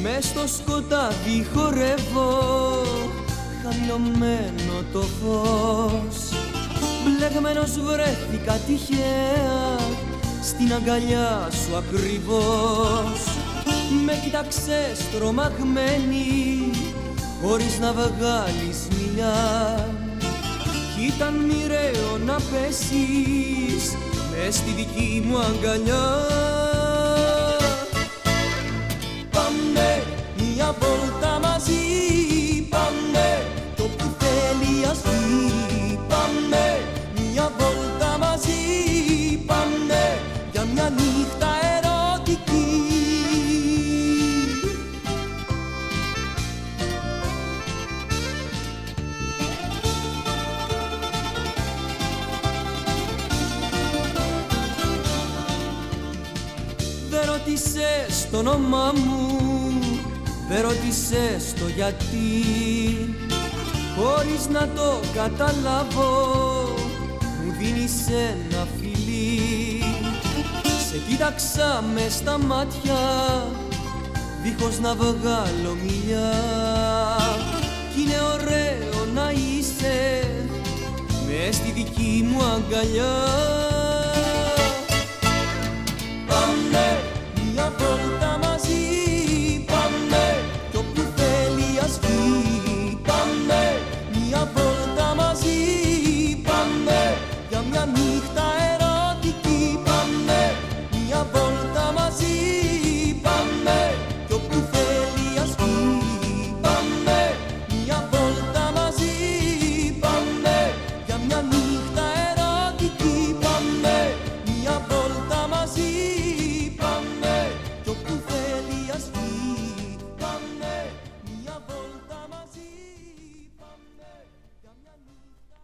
μες στο σκοτάδι χορεύω, χαμηλωμένο το φως. Μπλεγμένος βρέθηκα τυχαία στην αγκαλιά σου ακριβώς. Με κοίταξες τρομαγμένη, χωρίς να βγάλεις μιλιά. Κι ήταν μοιραίο να πέσεις μες στη δική μου αγκαλιά. Πάμε μια βόλτα μαζί, πάμε το που θέλει ας βγει. Πάμε μια βόλτα μαζί, πάμε για μια νύχτα ερωτική. Δεν ρώτησες το όνομά μου, δεν ρώτησες το γιατί. Χωρίς να το καταλάβω, μου δίνεις ένα φιλί. Σε κοίταξα μες στα μάτια, δίχως να βγάλω μιλιά. Κι είναι ωραίο να είσαι μες στη δική μου αγκαλιά. Πάμε μια βόλτα μαζί, πάμε κι όπου θέλει ας βγει. Πάμε μια βόλτα μαζί, πάμε για μια νύχτα ερωτική. Πάμε μια βόλτα μαζί, πάμε κι όπου θέλει ας βγει. Πάμε μια βόλτα μαζί, πάμε για μια νύχτα ερωτική. Πάμε μια βόλτα μαζί, πάμε κι όπου θέλει ας βγει. Πάμε μια βόλτα μαζί, πάμε για μια νύχτα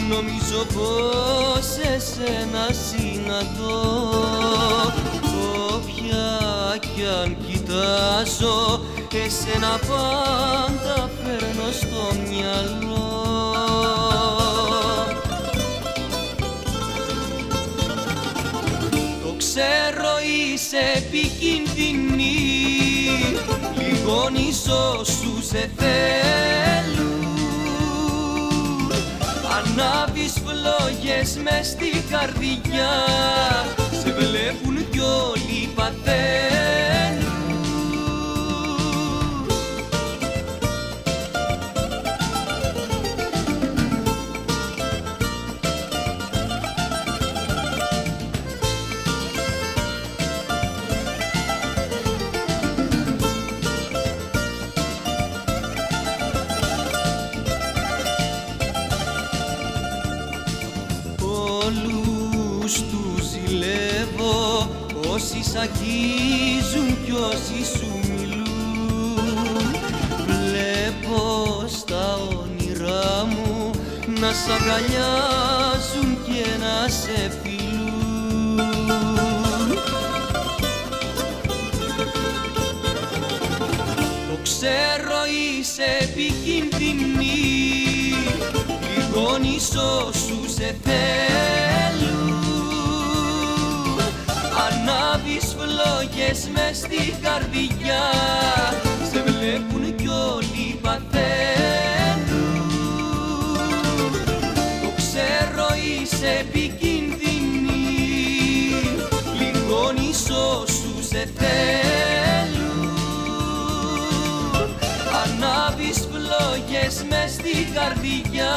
νομίζω πως εσένα συναντώ. Όποια κι αν κοιτάζω, εσένα πάντα φέρνω στο μυαλό. Το ξέρω είσαι επικίνδυνη, λιγόνι σου σε θέλουν. Ανάβεις φλόγες μες στη καρδιά, σε βλέπουν κι όλοι παθαίνουν. Όλους τους ζηλεύω, όσοι σ' αγγίζουν κι όσοι σου μιλούν. Βλέπω στα όνειρά μου να σ' αγκαλιάζουν και να σε φιλούν. Το ξέρω είσαι επικίνδυνη, λιγόνι σου σε θέλουν. Ανάβεις φλόγες μες στη καρδιά, σε βλέπουν κι όλοι παθαίνουν. Το ξέρω είσαι επικίνδυνη, λιγόνι σου σε θέλουν. Ανάβεις φλόγες μες στη καρδιά,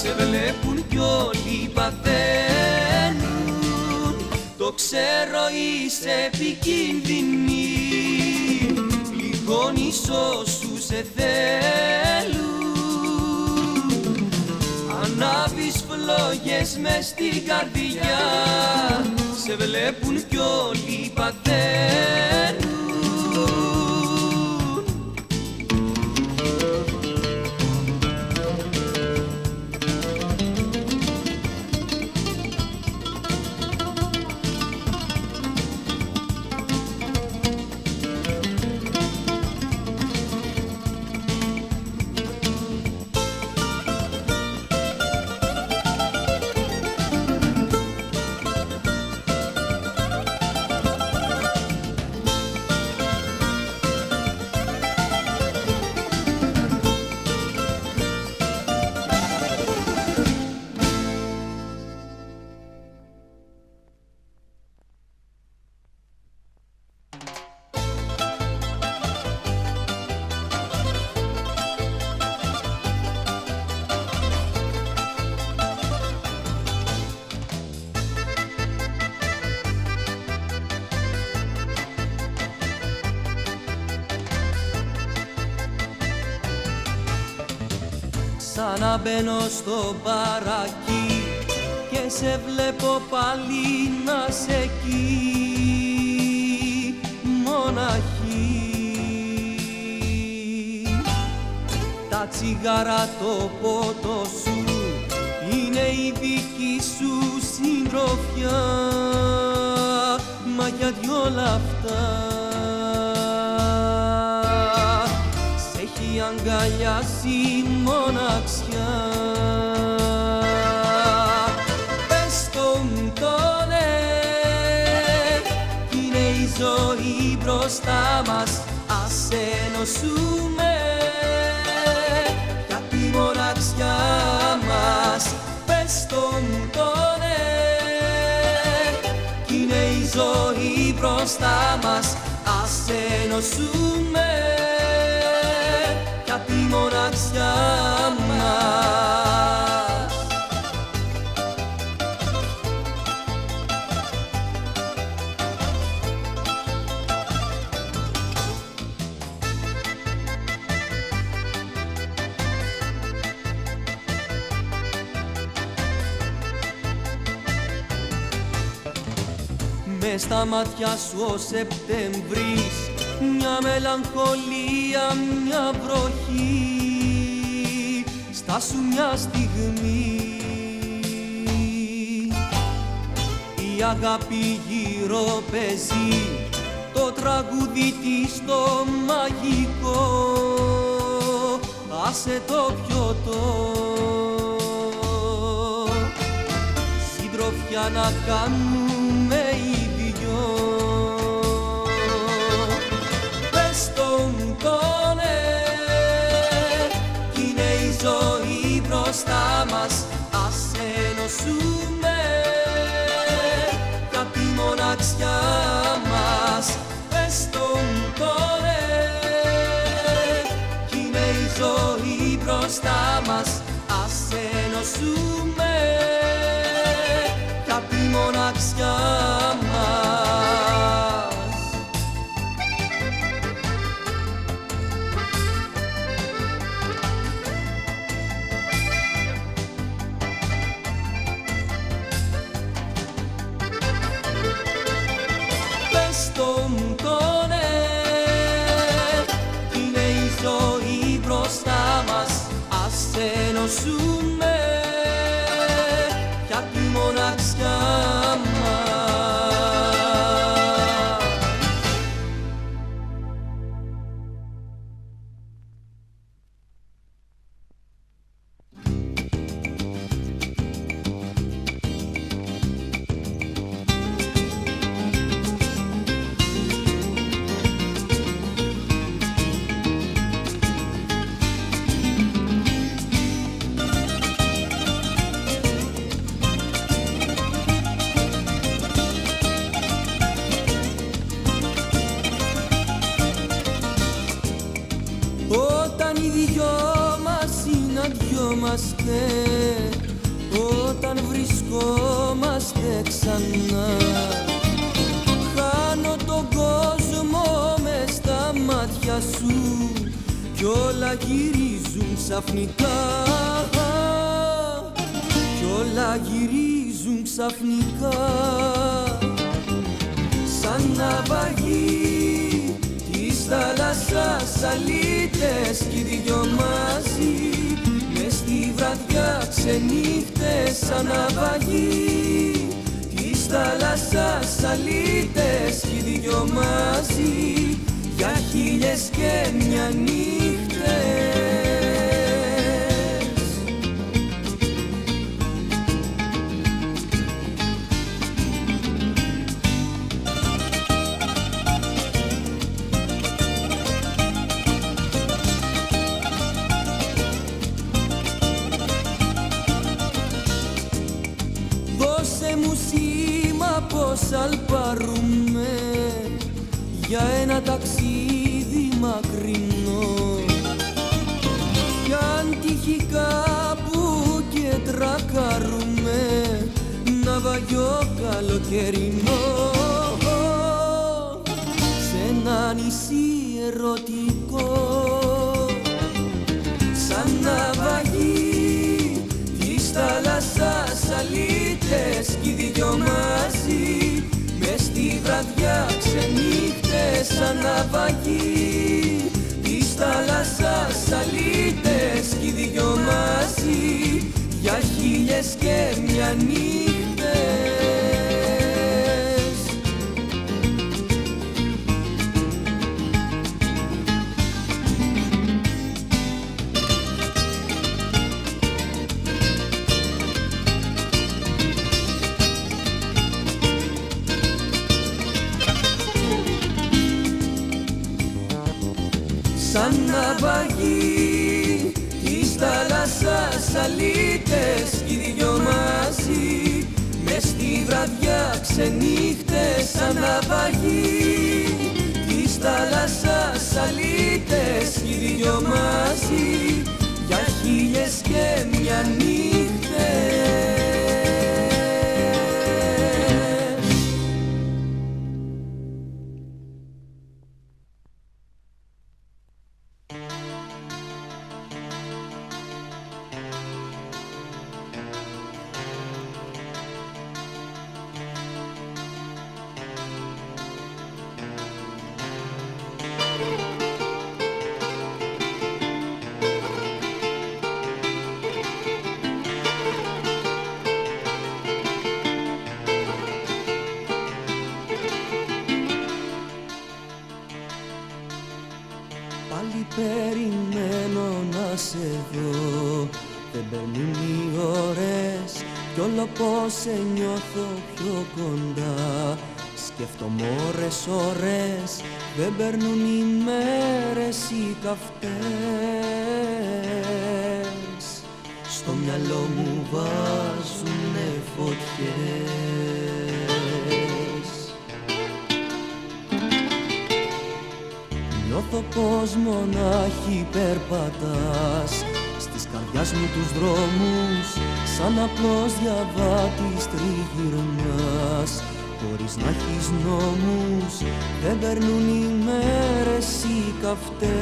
σε βλέπουν κι όλοι παθαίνουν. Το ξέρω είσαι επικίνδυνη, λιγόνι σου σε θέλουν. Ανάβεις φλόγες μες στη καρδιά, σε βλέπουν κι όλοι παθαίνουν. σαν να μπαίνω στο μπαράκι και σε βλέπω πάλι να σε εκεί μοναχή. Τα τσιγάρα το πότο σου είναι η δική σου συντροφιά, μα γιατί όλα αυτά σ' έχει αγκαλιάσει η μοναξιά. Πες το μου το ναι, είναι η ζωή μπροστά μας, ας ενωσούμε για τη μοναξιά μας. Πες το μου το ναι, είναι η ζωή μπροστά μας, ας ενωσούμε για τη μοναξιά μας. Μες στα μάτια σου ο Σεπτεμβρής, μια μελαγχολία, μια βροχή, στάσου μια στιγμή. Η αγάπη γύρω παίζει, το τραγούδι της το μαγικό, άσε το πιωτό, συντροφιά να κάνουμε οι δυο. Πες το μου το ναι, κι είναι η ζωή μπροστά μας, ας ενωσούμε για τη μοναξιά μας. Πες το μου το ναι, κι είναι η ζωή μπροστά μας, ας ενωσούμε για τη μοναξιά μας. Πες το μου το ναι, είναι η ζωή μπροστά μας, ας ενωσούμε για τη μοναξιά μας. Όταν οι δυο μας συναντιόμαστε, όταν βρισκόμαστε ξανά, χάνω τον κόσμο μες στα μάτια σου κι όλα γυρίζουν ξαφνικά, κι όλα γυρίζουν ξαφνικά, σαν ναυαγή της θάλασσας αλήτες κι οι δυο μαζί, μες στη βραδιά ξενύχτες σαν ναυαγή της θάλασσας αλήτες κι οι δυο μαζί, για 1001 νύχτες. Δώσε μου σήμα πως αλπαρούμε για ένα ταξίδι μακρινό, κι αν τύχει κάπου και τρακάρουμε ναυαγιό καλοκαιρινό, σε ένα νησί ερωτικό, σαν ναυαγί ξενύχτες σαν ναυαγή της θάλασσας αλήτες κι οι δυο μαζί για 1001 νύχτες. Σαν ναυαγή της θάλασσας αλήτες κι οι δυο μαζί μες στη βραδιά ξενύχτες σαν ναυαγή της θάλασσας αλήτες κι οι δυο μαζί για 1001 νύχτες. Πάλι περιμένω να σε δω, δεν περνούν οι ώρες κι όλο πως σε νιώθω πιο κοντά. Σκέφτομαι ώρες, δεν περνούν οι μέρες οι καυτές. Στο μυαλό μου βάζουνε φωτιές. Νιώθω πως μονάχη περπατάς στις καρδιάς μου τους δρόμους, σαν απλός διαβάτης τριγυρνάς. Χωρίς να έχεις νόμους, δεν περνούν οι μέρες οι καυτές.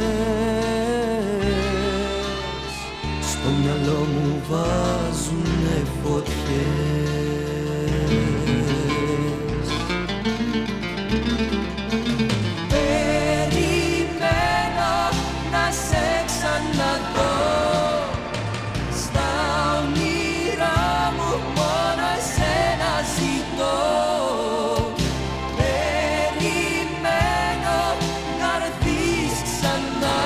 Στο μυαλό μου βάζουνε φωτιές. Περιμένω να σε ξαναδώ, στα όνειρά μου μόνο εσένα ζητώ. Περιμένω να έρθεις ξανά,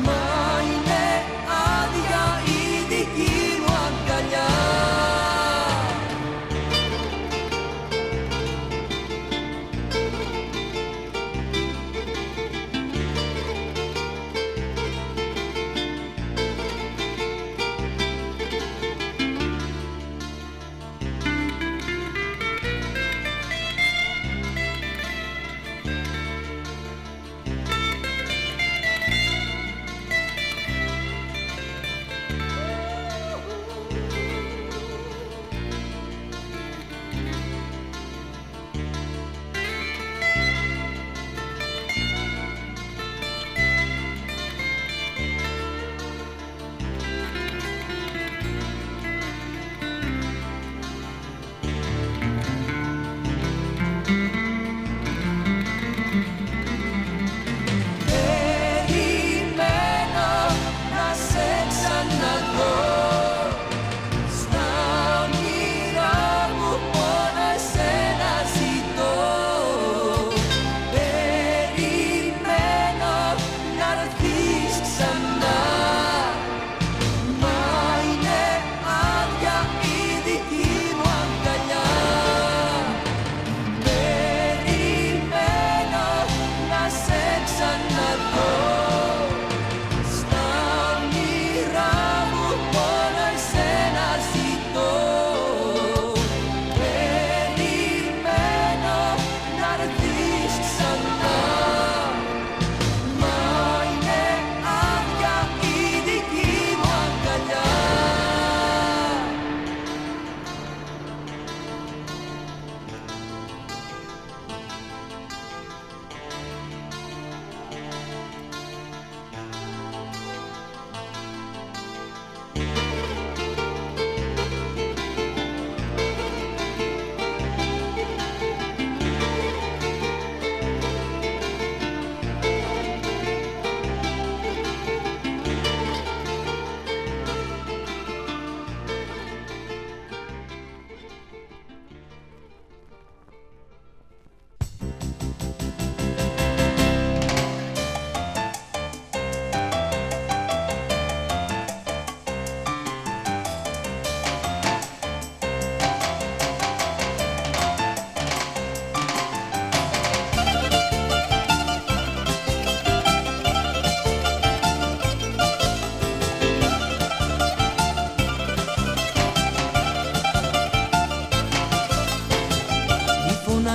μα είναι άδεια η δική μου αγκαλιά.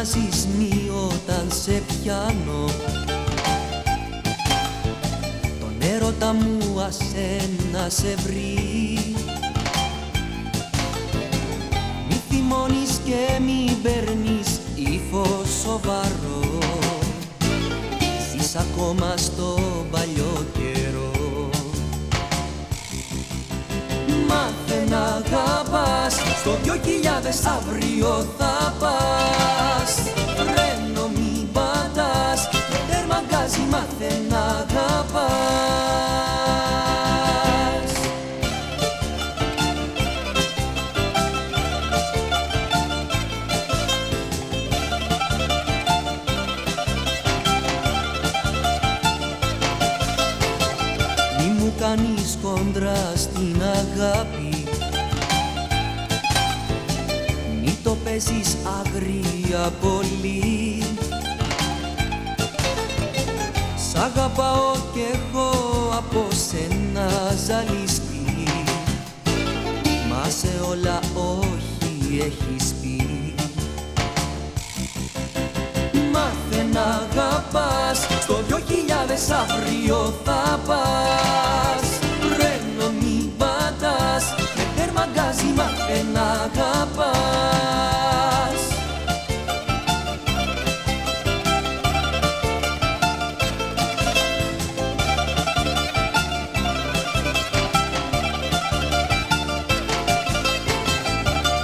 μοιάζεις μη όταν σε πιάνω. Τον έρωτα μου ασένα σε βρει. Μη θυμώνεις και μη παίρνεις ύφος σοβαρό. Ζεις ακόμα στον παλιό καιρό. Μάθε να αγαπάς, στο 2000 αύριο θα πας. Φρένο μη πατάς, με τέρμα γκάζι μάθε να αγαπάς. Μη μου κάνεις κόντρα στην αγάπη, μη το παίζεις αγρία πολύ. Σ' αγαπάω κι έχω από σένα ζαλιστεί, μα σε όλα όχι έχεις πει. Μάθε να αγαπάς, στο 2000 αύριο θα πας. Φρένο μη πατάς, με τέρμα γκάζι μάθε να αγαπάς.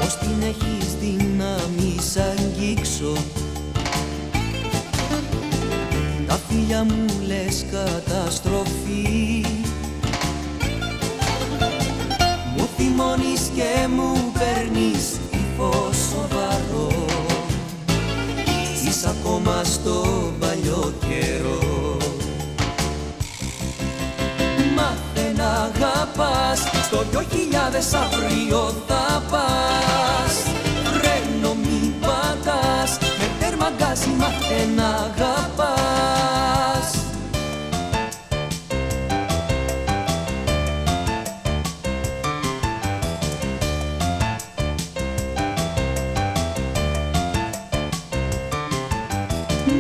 Πώς την έχεις δει να μη σ' αγγίξω, τα φίλια μου λες καταστροφή. Μου θυμώνεις και μου παίρνεις ύφος σοβαρό. Ζεις ακόμα στον παλιό καιρό. Μάθε να αγαπάς, στο 2000 αύριο θα πας. Φρένο μη πατάς, με τέρμα γκάζι μάθε να αγαπάς.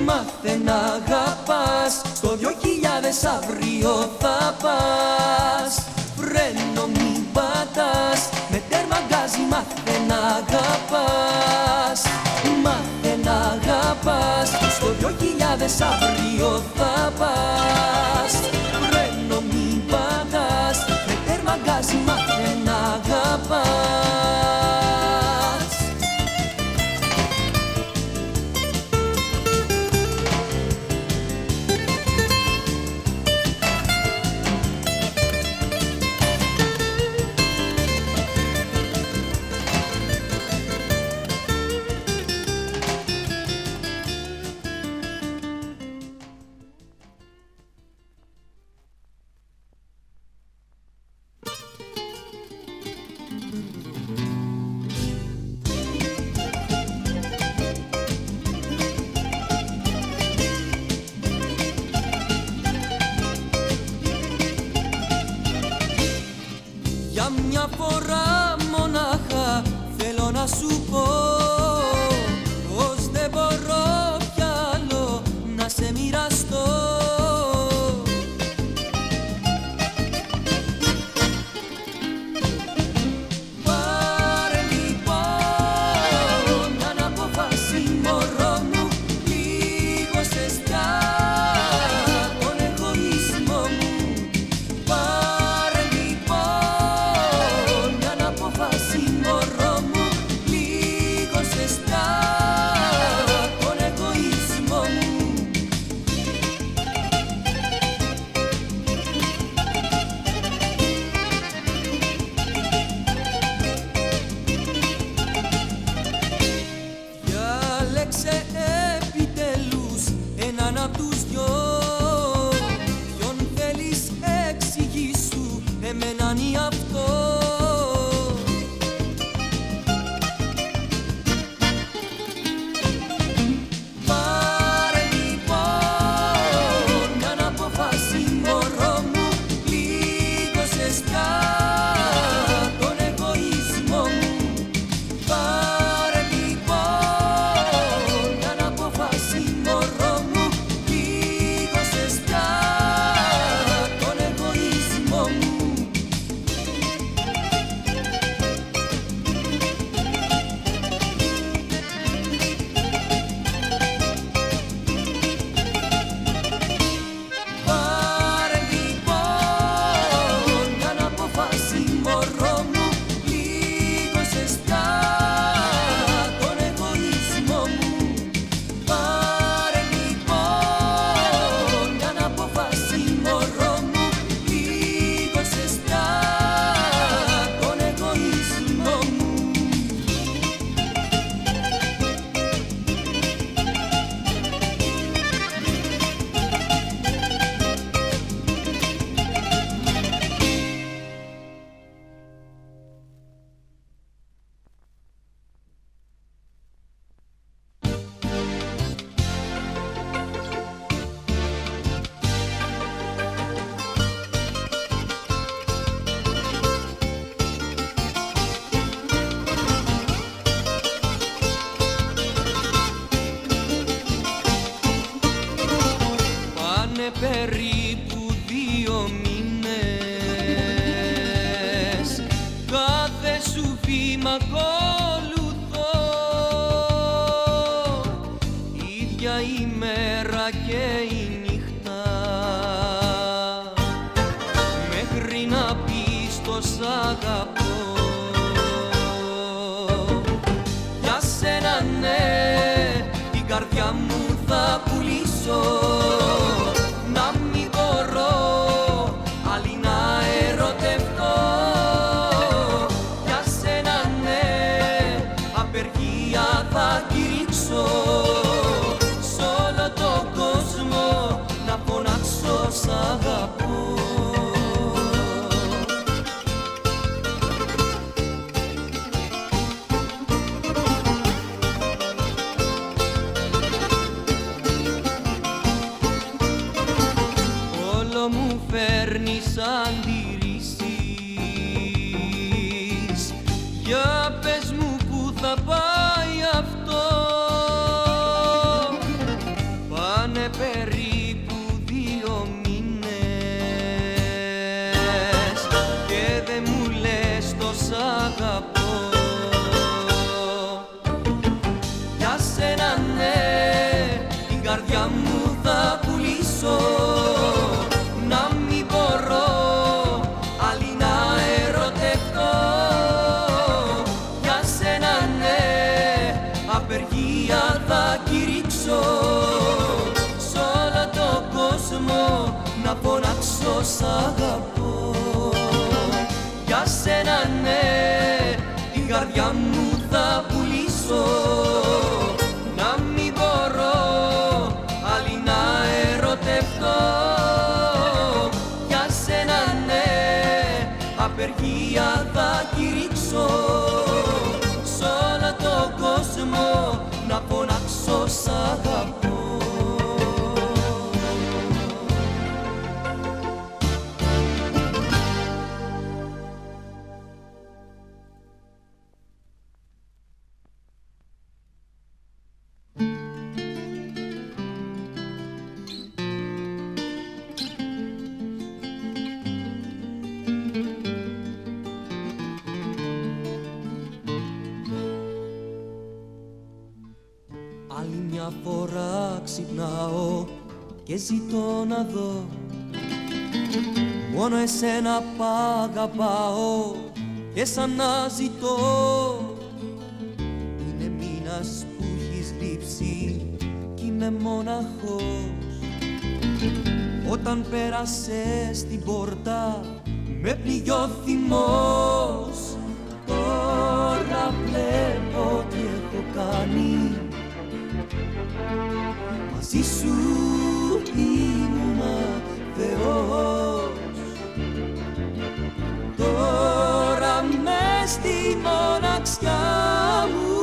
Μάθε να αγαπάς, στο 2000 αύριο θα πας. Φρένο μη πατάς, με τέρμα γκάζι μάθε να αγαπάς. Μάθε να αγαπάς, στο 2000 αύριο θα πας. Φρένο μη πατάς, με τέρμα γκάζι μάθε να αγαπάς. Για μια φορά μονάχα θέλω να σου πω πως δεν μπορώ κι άλλο να σε μοιραστώ. Πάρε λοιπόν μια απόφαση μωρό μου, λίγο σε στιά τον εγωισμό μου. Πάρε λοιπόν μια απόφαση μωρό μου, λίγο σε στιά τον εγωισμό μου. Διάλεξε επιτελούς έναν απ' τους δυο. Ποιον θέλεις εξηγήσου, εμέναν ή αυτό. Πάρε λοιπόν μια απόφαση μωρό μου, λίγο σε στιά τον εγωισμό μου. Πάρε λοιπόν μια περίπου 2 μήνες. Κάθε σου βήμα ακολουθώ, ίδια ημέρα και η νύχτα, μέχρι να πεις το σ' αγαπώ. Για σένα ναι, την καρδιά μου θα πουλήσω, να μην μπορώ άλλη να ερωτευτώ. Για σένα ναι, απεργία θα κηρύξω, σ' όλο τον κόσμο να φωνάξω σ' αγαπώ. Μου φέρνεις αντιρρήσεις, για πες μου που θα πάει αυτό. Πάνε περίπου 2 μήνες και δεν μου λες το σ' αγαπώ. Για σένα ναι, την καρδιά μου θα πουλήσω, να μην μπορώ άλλη να ερωτευτώ. Για σένα ναι, απεργία θα κηρύξω, σ' όλο τον κόσμο να φωνάξω σ' αγαπώ. Για σένα ναι, την καρδιά μου θα πουλήσω, να μην μπορώ άλλη να ερωτευτώ. Απεργία θα κηρύξω, σ' όλο τον κόσμο να φωνάξω σ' αγαπώ. Άλλη μια φορά ξυπνάω και ζητώ να δω, μόνο εσένα π' αγαπάω και σαν να ζητώ. Είναι μήνας που έχεις λείψει κι είμαι μοναχός. Όταν πέρασες την πόρτα με πληγεί ο θυμός. Τώρα βλέπω τι έχω κάνει, μαζί σου ήμουνα Θεός. Τώρα μες στη μοναξιά μου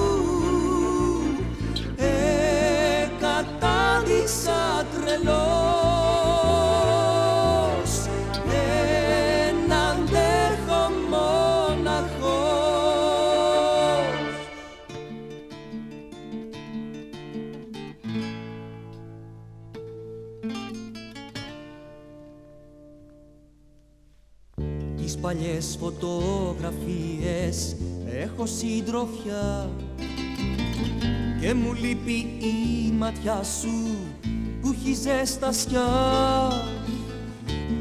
κατάντησα τρελός. Δεν αντέχω μοναχός. Τις παλιές φωτογραφίες έχω συντροφιά και μου λείπει η ματιά σου που έχει ζεστασιά.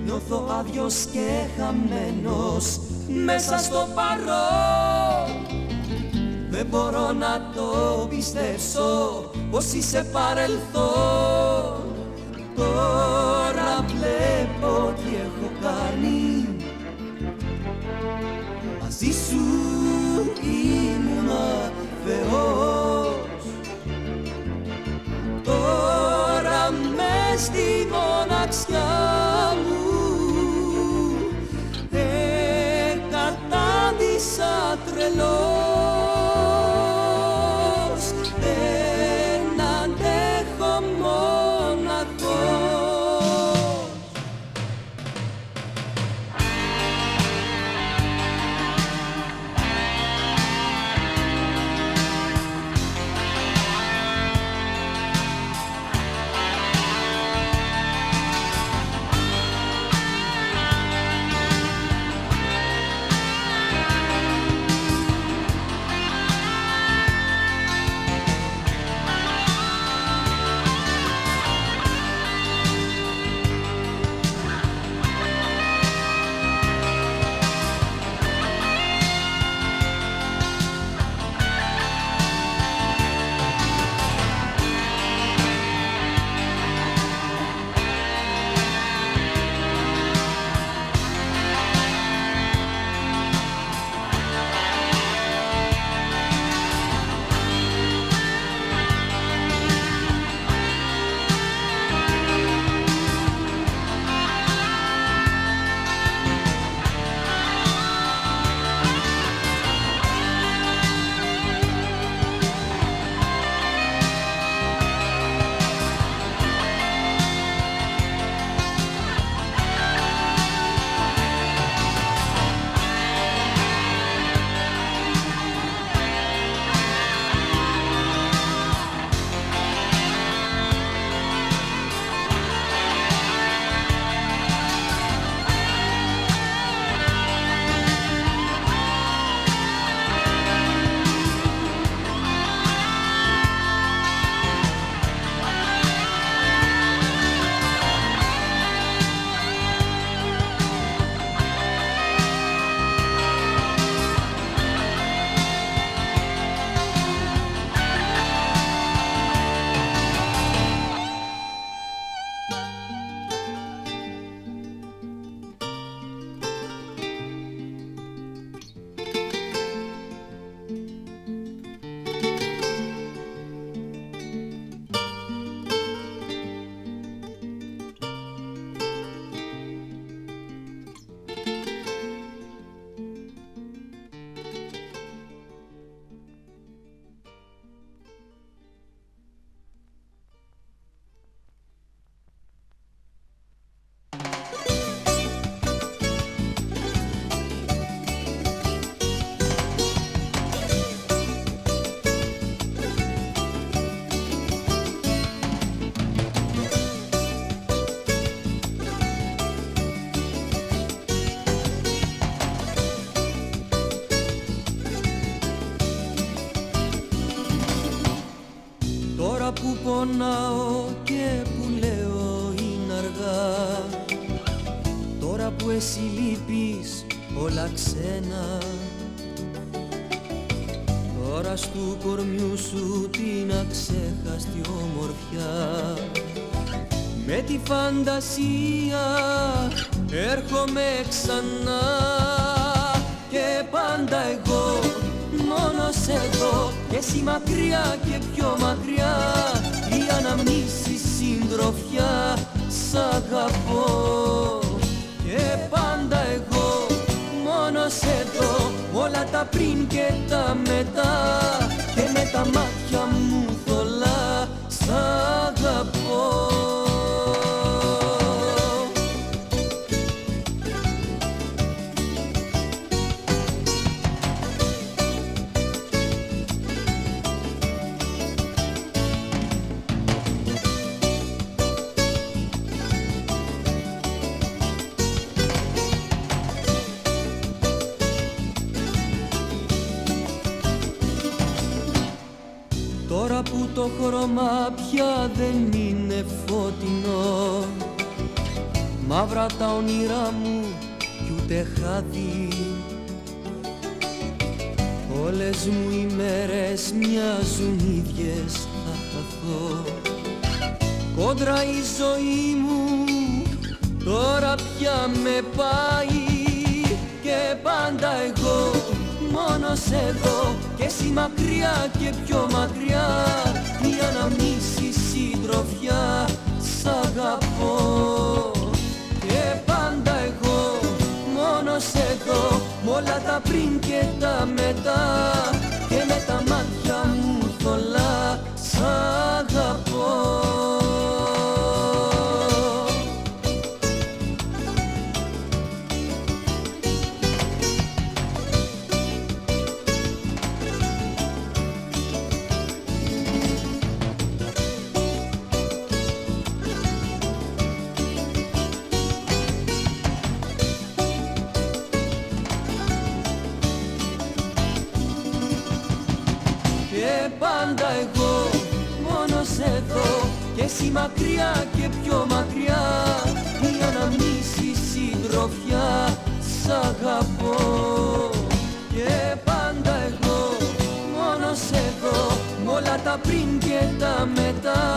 Νιώθω άδειος και χαμένος μέσα στο παρόν. Δεν μπορώ να το πιστέψω πως είσαι παρελθόν. Τώρα βλέπω τι έχω κάνει, μαζί σου ήμουνα Θεός. Τώρα μες στη μοναξιά μου κατάντησα τρελός. Δεν αντέχω μοναχός. που πονάω και που λέω είναι αργά, τώρα που εσύ λείπεις όλα ξένα, τώρα στου κορμιού σου την αξέχαστη ομορφιά, με τη φαντασία έρχομαι ξανά και πάντα εγώ μόνος εδώ και εσύ μακριά και πιο μακριά, η αναμνήσεις συντροφιά σ' αγαπώ και πάντα εγώ μόνος εδώ, όλα τα πριν και τα μετά και με τα μάτια μου θολά σ' αγαπώ. Τώρα που το χρώμα πια δεν είναι φωτεινό, μαύρα τα όνειρά μου κι ούτε χάδι, όλες μου οι μέρες μοιάζουν ίδιες, θα χαθώ. Κόντρα η ζωή μου τώρα πια με πάει και πάντα εγώ μόνος εδώ και εσύ μακριά και πιο μακριά, η αναμνήσεις συντροφιά σ' αγαπώ και πάντα εγώ μόνος εδώ, μ' όλα τα πριν και τα μετά και με τα μάτια μου θολά σ' αγαπώ. Και πάντα εγώ μόνος εδώ και εσύ μακριά και πιο μακριά, η αναμνήσεις συντροφιά σ' αγαπώ και πάντα εγώ μόνος εδώ, μ' όλα τα πριν και τα μετά